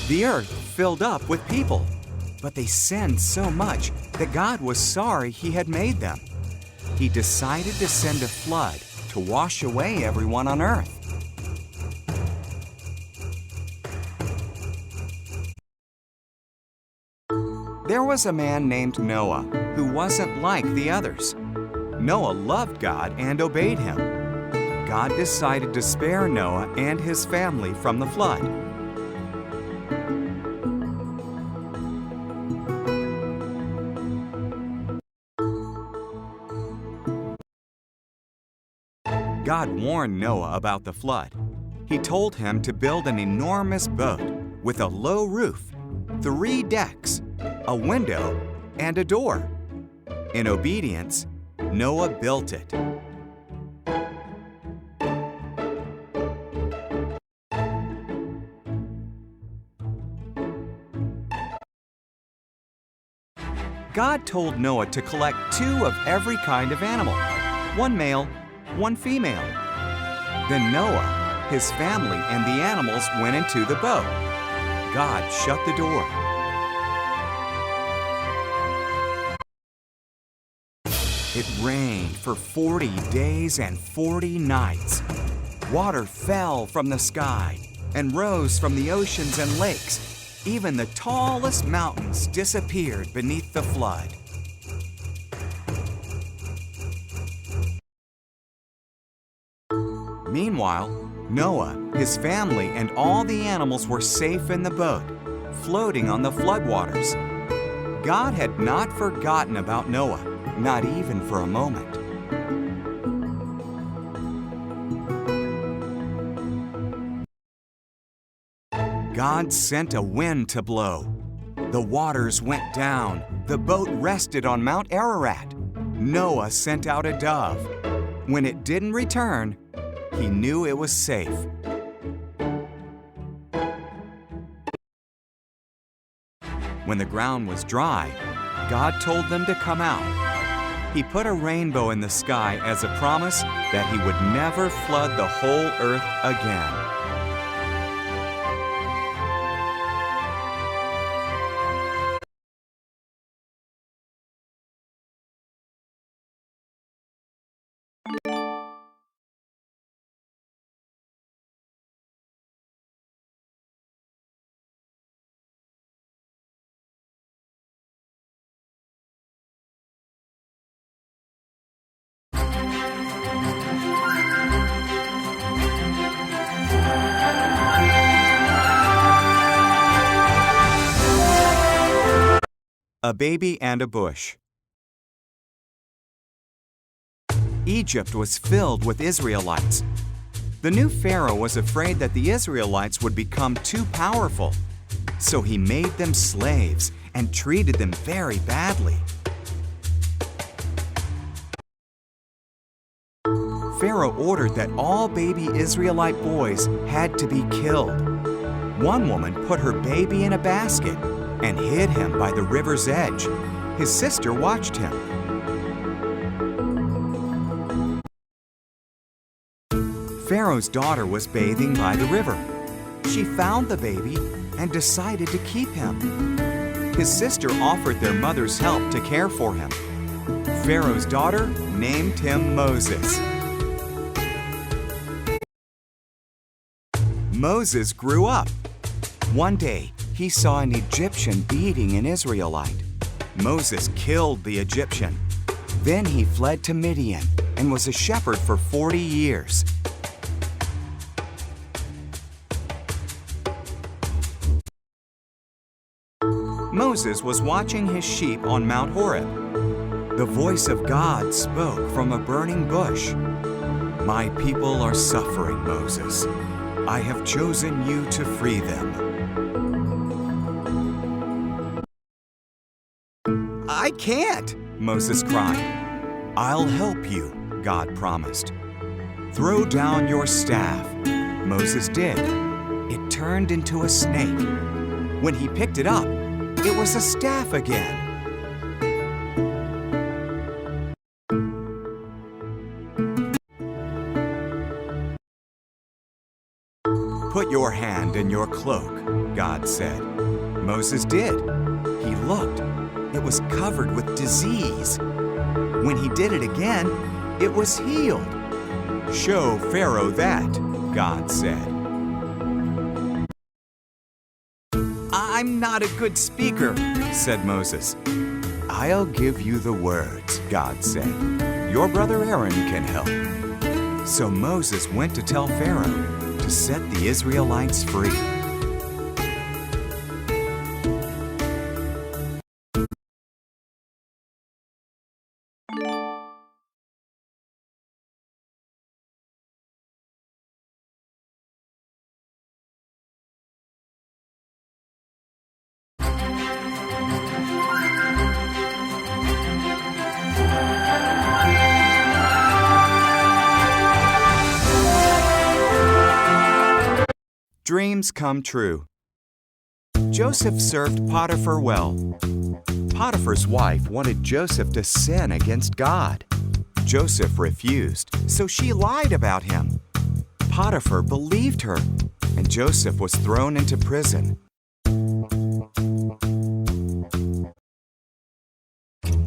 The earth filled up with people, but they sinned so much that God was sorry He had made them. He decided to send a flood to wash away everyone on earth. There was a man named Noah who wasn't like the others. Noah loved God and obeyed Him. God decided to spare Noah and his family from the flood. God warned Noah about the flood. He told him to build an enormous boat with a low roof, 3 decks, a window, and a door. In obedience, Noah built it. God told Noah to collect 2 of every kind of animal, 1 male, 1 female. Then Noah, his family, and the animals went into the boat. God shut the door. It rained for 40 days and 40 nights. Water fell from the sky and rose from the oceans and lakes. Even the tallest mountains disappeared beneath the flood. Meanwhile, Noah, his family, and all the animals were safe in the boat, floating on the floodwaters. God had not forgotten about Noah, not even for a moment. God sent a wind to blow. The waters went down. The boat rested on Mount Ararat. Noah sent out a dove. When it didn't return, he knew it was safe. When the ground was dry, God told them to come out. He put a rainbow in the sky as a promise that He would never flood the whole earth again. A baby and a bush. Egypt was filled with Israelites. The new Pharaoh was afraid that the Israelites would become too powerful, so he made them slaves and treated them very badly. Pharaoh ordered that all baby Israelite boys had to be killed. One woman put her baby in a basket and hid him by the river's edge. His sister watched him. Pharaoh's daughter was bathing by the river. She found the baby and decided to keep him. His sister offered their mother's help to care for him. Pharaoh's daughter named him Moses. Moses grew up. One day, he saw an Egyptian beating an Israelite. Moses killed the Egyptian. Then he fled to Midian and was a shepherd for 40 years. Moses was watching his sheep on Mount Horeb. The voice of God spoke from a burning bush. "My people are suffering, Moses. I have chosen you to free them." "I can't," Moses cried. "I'll help you," God promised. "Throw down your staff." Moses did. It turned into a snake. When he picked it up, it was a staff again. "Put your hand in your cloak," God said. Moses did. He looked. It was covered with disease. When he did it again, it was healed. Show Pharaoh that, God said. I'm not a good speaker, said Moses. I'll give you the words, God said. Your brother Aaron can help. So Moses went to tell Pharaoh to set the Israelites free. Dreams come true. Joseph served Potiphar well. Potiphar's wife wanted Joseph to sin against God. Joseph refused, so she lied about him. Potiphar believed her, and Joseph was thrown into prison.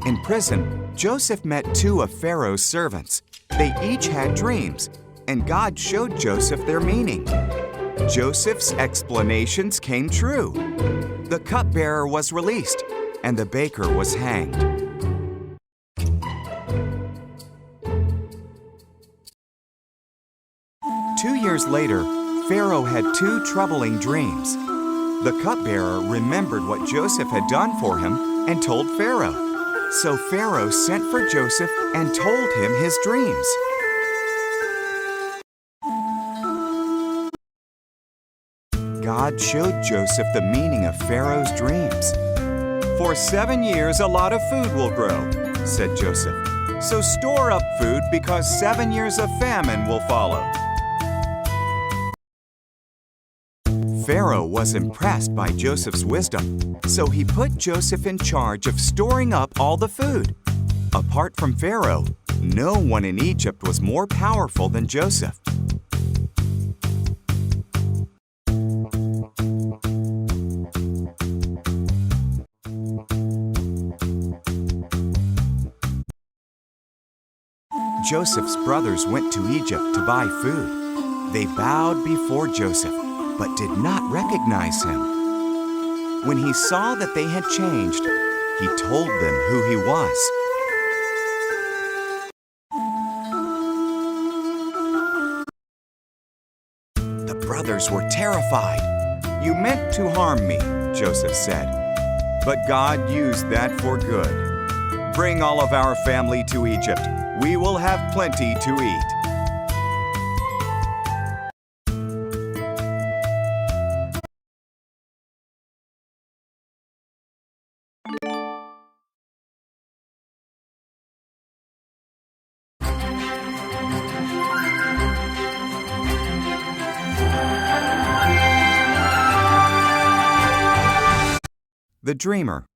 In prison, Joseph met two of Pharaoh's servants. They each had dreams, and God showed Joseph their meaning. Joseph's explanations came true. The cupbearer was released, and the baker was hanged. Two years later, Pharaoh had two troubling dreams. The cupbearer remembered what Joseph had done for him and told Pharaoh. So Pharaoh sent for Joseph and told him his dreams. God showed Joseph the meaning of Pharaoh's dreams. For 7 years, a lot of food will grow, said Joseph. So store up food because 7 years of famine will follow. Pharaoh was impressed by Joseph's wisdom, so he put Joseph in charge of storing up all the food. Apart from Pharaoh, no one in Egypt was more powerful than Joseph. Joseph's brothers went to Egypt to buy food. They bowed before Joseph, but did not recognize him. When he saw that they had changed, he told them who he was. The brothers were terrified. "You meant to harm me," Joseph said, "but God used that for good. Bring all of our family to Egypt. We will have plenty to eat." The Dreamer.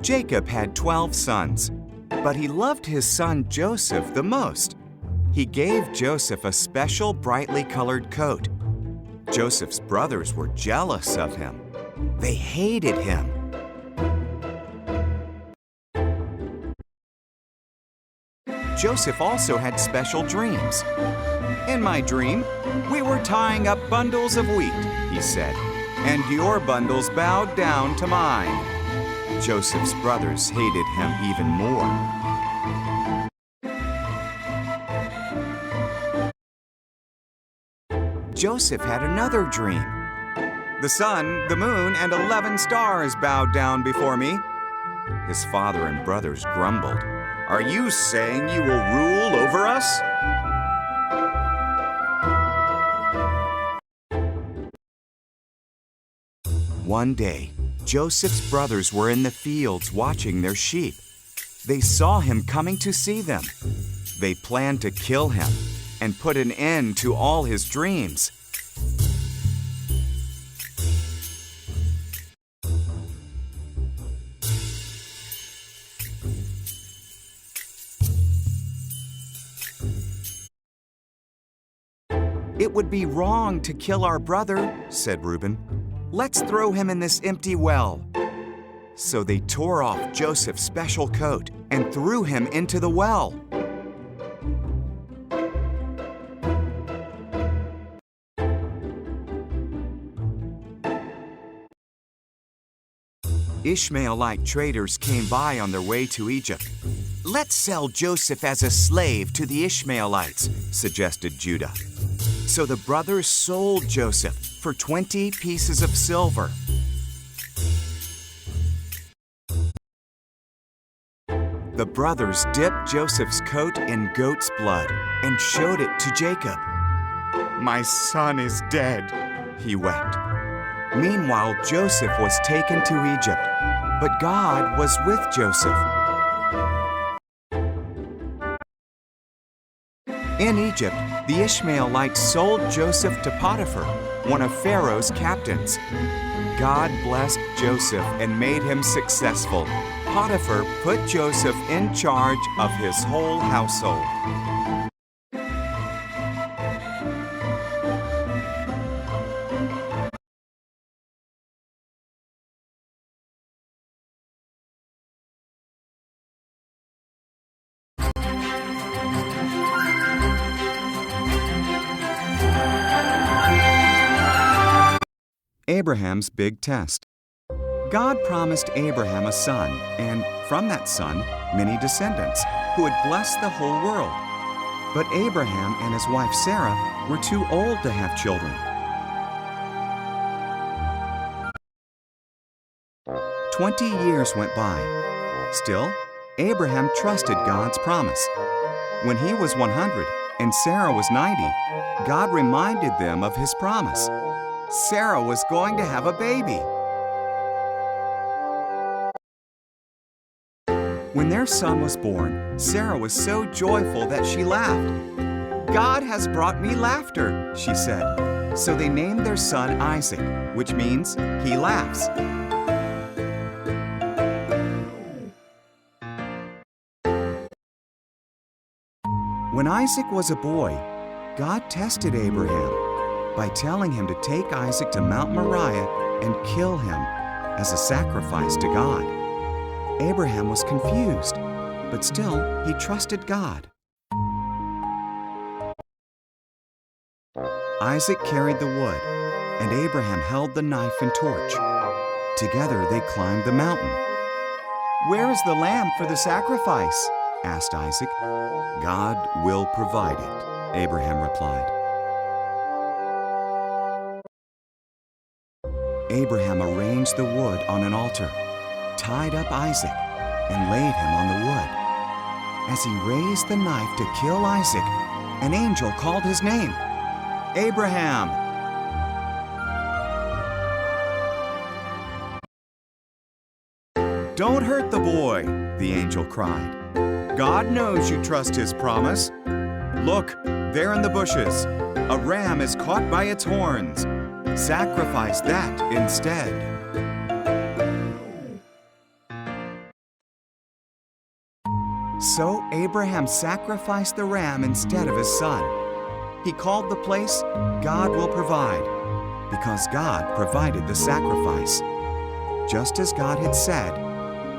Jacob had 12 sons, but he loved his son Joseph the most. He gave Joseph a special brightly colored coat. Joseph's brothers were jealous of him. They hated him. Joseph also had special dreams. "In my dream, we were tying up bundles of wheat," he said, "and your bundles bowed down to mine." Joseph's brothers hated him even more. Joseph had another dream. "The sun, the moon, and 11 stars bowed down before me." His father and brothers grumbled. "Are you saying you will rule over us?" One day, Joseph's brothers were in the fields watching their sheep. They saw him coming to see them. They planned to kill him and put an end to all his dreams. It would be wrong to kill our brother," said Reuben. "Let's throw him in this empty well." So they tore off Joseph's special coat and threw him into the well. Ishmaelite traders came by on their way to Egypt. "Let's sell Joseph as a slave to the Ishmaelites," suggested Judah. So the brothers sold Joseph for 20 pieces of silver. The brothers dipped Joseph's coat in goat's blood and showed it to Jacob. "My son is dead," he wept. Meanwhile, Joseph was taken to Egypt, but God was with Joseph. In Egypt, the Ishmaelites sold Joseph to Potiphar, one of Pharaoh's captains. God blessed Joseph and made him successful. Potiphar put Joseph in charge of his whole household. Abraham's big test. God promised Abraham a son, and from that son, many descendants, who would bless the whole world. But Abraham and his wife Sarah were too old to have children. 20 years went by. Still, Abraham trusted God's promise. When he was 100 and Sarah was 90, God reminded them of his promise. Sarah was going to have a baby. When their son was born, Sarah was so joyful that she laughed. "God has brought me laughter," she said. So they named their son Isaac, which means he laughs. When Isaac was a boy, God tested Abraham by telling him to take Isaac to Mount Moriah and kill him as a sacrifice to God. Abraham was confused, but still he trusted God. Isaac carried the wood, and Abraham held the knife and torch. Together they climbed the mountain. "Where is the lamb for the sacrifice?" asked Isaac. "God will provide it," Abraham replied. Abraham arranged the wood on an altar, tied up Isaac, and laid him on the wood. As he raised the knife to kill Isaac, an angel called his name, "Abraham!" "Don't hurt the boy," the angel cried. "God knows you trust his promise. Look, there in the bushes, a ram is caught by its horns. Sacrifice that instead." So Abraham sacrificed the ram instead of his son. He called the place "God Will Provide," because God provided the sacrifice. Just as God had said,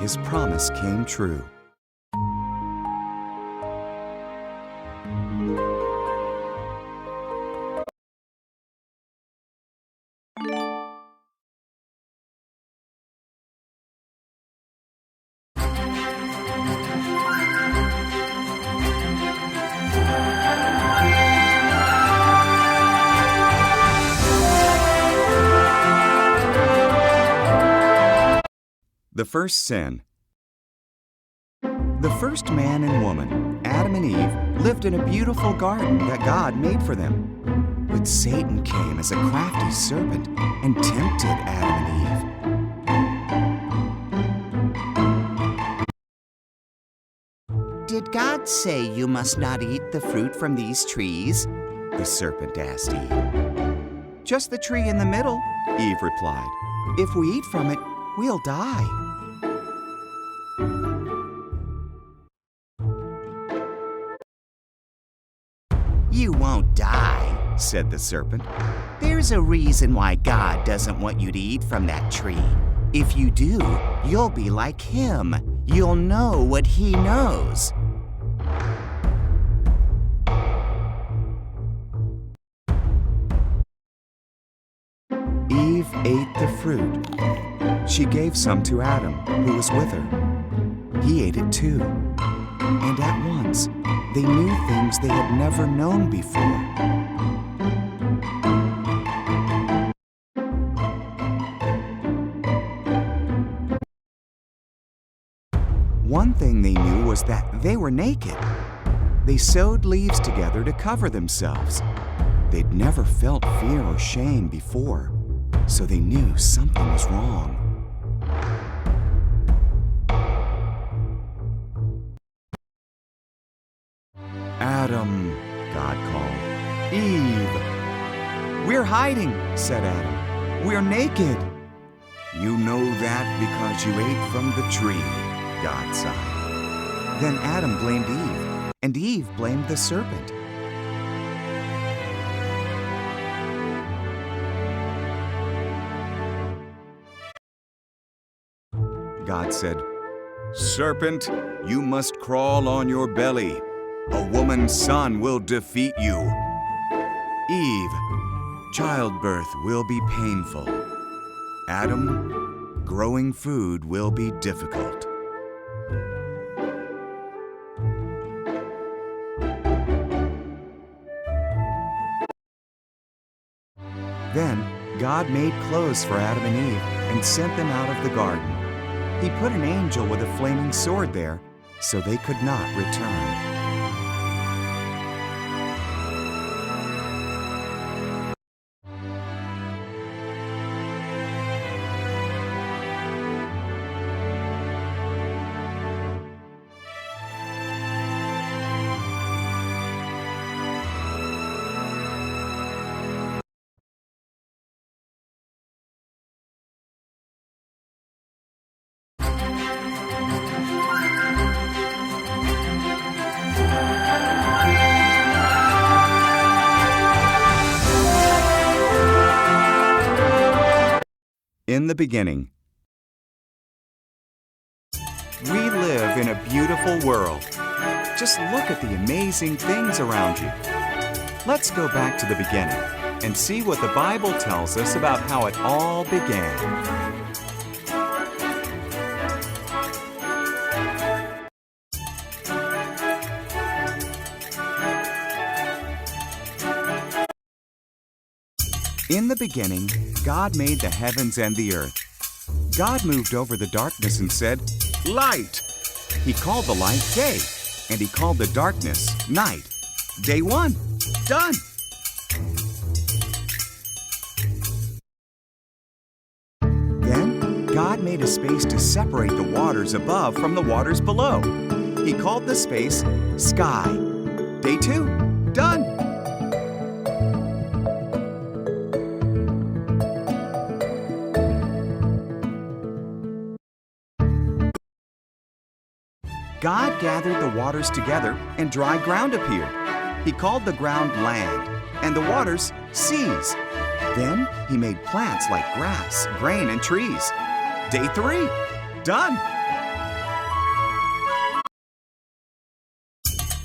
his promise came true. The first sin. The first man and woman, Adam and Eve, lived in a beautiful garden that God made for them. But Satan came as a crafty serpent and tempted Adam and Eve. "Did God say you must not eat the fruit from these trees?" the serpent asked Eve. "Just the tree in the middle," Eve replied. "If we eat from it, we'll die." "You won't die," said the serpent. There's a reason why God doesn't want you to eat from that tree. If you do, you'll be like him. You'll know what he knows. Eve ate the fruit. She gave some to Adam, who was with her. He ate it too. And at once, they knew things they had never known before. One thing they knew was that they were naked. They sewed leaves together to cover themselves. They'd never felt fear or shame before, so they knew something was wrong. Adam, God called. Eve! We're hiding, said Adam. We're naked. You know that because you ate from the tree, God sighed. Then Adam blamed Eve, and Eve blamed the serpent. God said, "Serpent, you must crawl on your belly. A woman's son will defeat you. Eve, childbirth will be painful. Adam, growing food will be difficult." Then God made clothes for Adam and Eve and sent them out of the garden. He put an angel with a flaming sword there so they could not return. In the beginning. We live in a beautiful world. Just look at the amazing things around you. Let's go back to the beginning and see what the Bible tells us about how it all began. In the beginning, God made the heavens and the earth. God moved over the darkness and said, "Light!" He called the light day, and he called the darkness night. Day one, done. Then God made a space to separate the waters above from the waters below. He called the space sky. Day two, done. God gathered the waters together and dry ground appeared. He called the ground land and the waters seas. Then he made plants like grass, grain, and trees. Day three, done.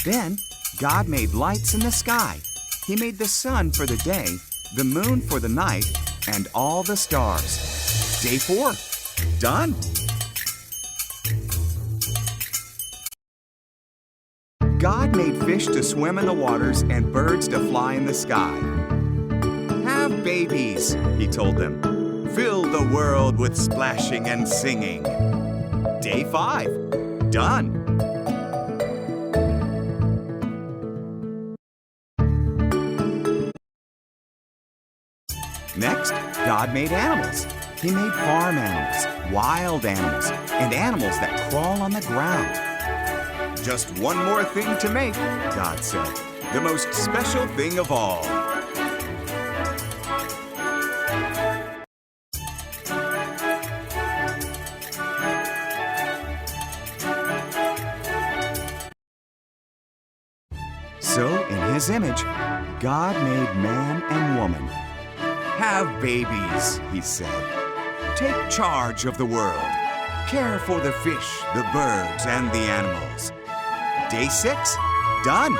Then God made lights in the sky. He made the sun for the day, the moon for the night, and all the stars. Day four, done. God made fish to swim in the waters and birds to fly in the sky. Have babies, he told them. Fill the world with splashing and singing. Day five, done. Next, God made animals. He made farm animals, wild animals, and animals that crawl on the ground. Just one more thing to make, God said. The most special thing of all. So, in his image, God made man and woman. Have babies, he said. Take charge of the world. Care for the fish, the birds, and the animals. Day 6, done.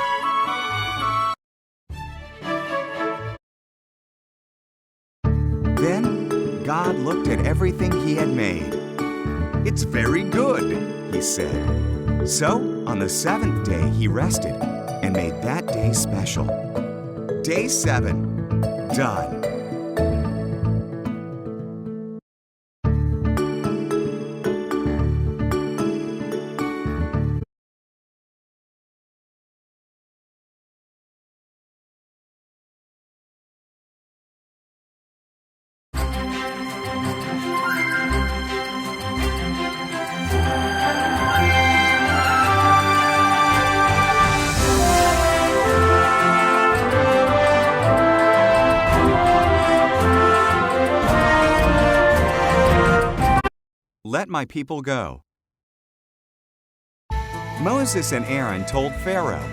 Then God looked at everything he had made. It's very good, he said. So, on the 7th day, he rested and made that day special. Day 7, done. Let my people go. Moses and Aaron told Pharaoh,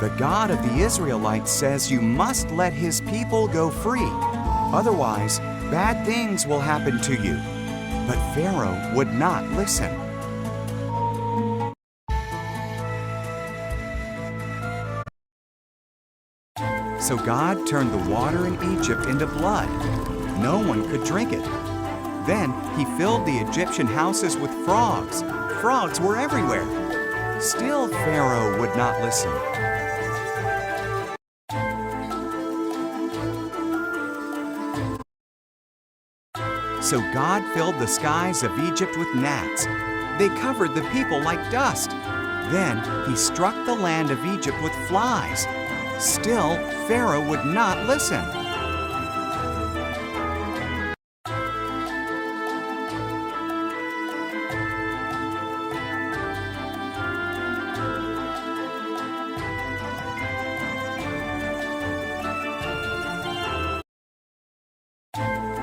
"The God of the Israelites says you must let his people go free. Otherwise, bad things will happen to you." But Pharaoh would not listen. So God turned the water in Egypt into blood. No one could drink it. Then he filled the Egyptian houses with frogs. Frogs were everywhere. Still, Pharaoh would not listen. So God filled the skies of Egypt with gnats. They covered the people like dust. Then he struck the land of Egypt with flies. Still, Pharaoh would not listen.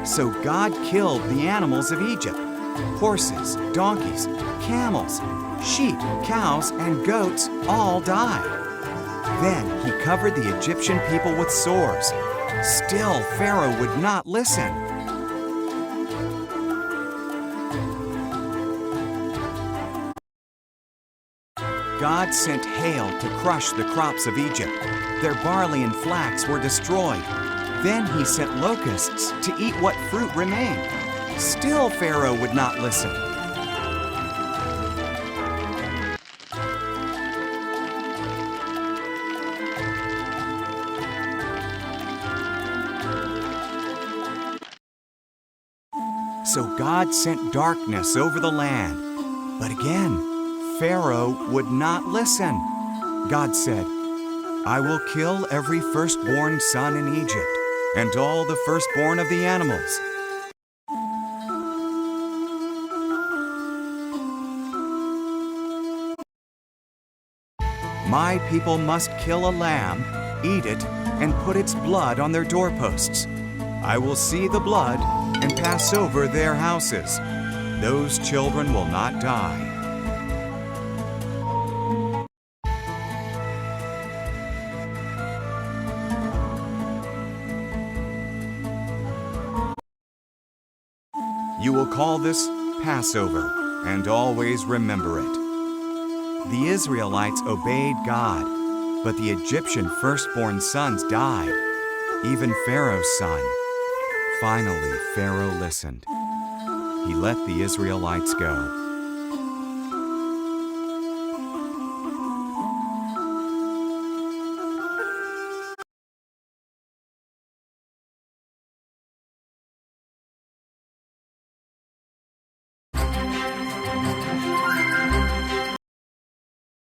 So God killed the animals of Egypt: horses, donkeys, camels, sheep, cows, and goats all died. Then he covered the Egyptian people with sores. Still, Pharaoh would not listen. God sent hail to crush the crops of Egypt. Their barley and flax were destroyed. Then he sent locusts to eat what fruit remained. Still, Pharaoh would not listen. So God sent darkness over the land. But again, Pharaoh would not listen. God said, "I will kill every firstborn son in Egypt, and all the firstborn of the animals." My people must kill a lamb, eat it, and put its blood on their doorposts. I will see the blood and pass over their houses. Those children will not die. You will call this Passover and always remember it. The Israelites obeyed God, but the Egyptian firstborn sons died, even Pharaoh's son. Finally, Pharaoh listened. He let the Israelites go.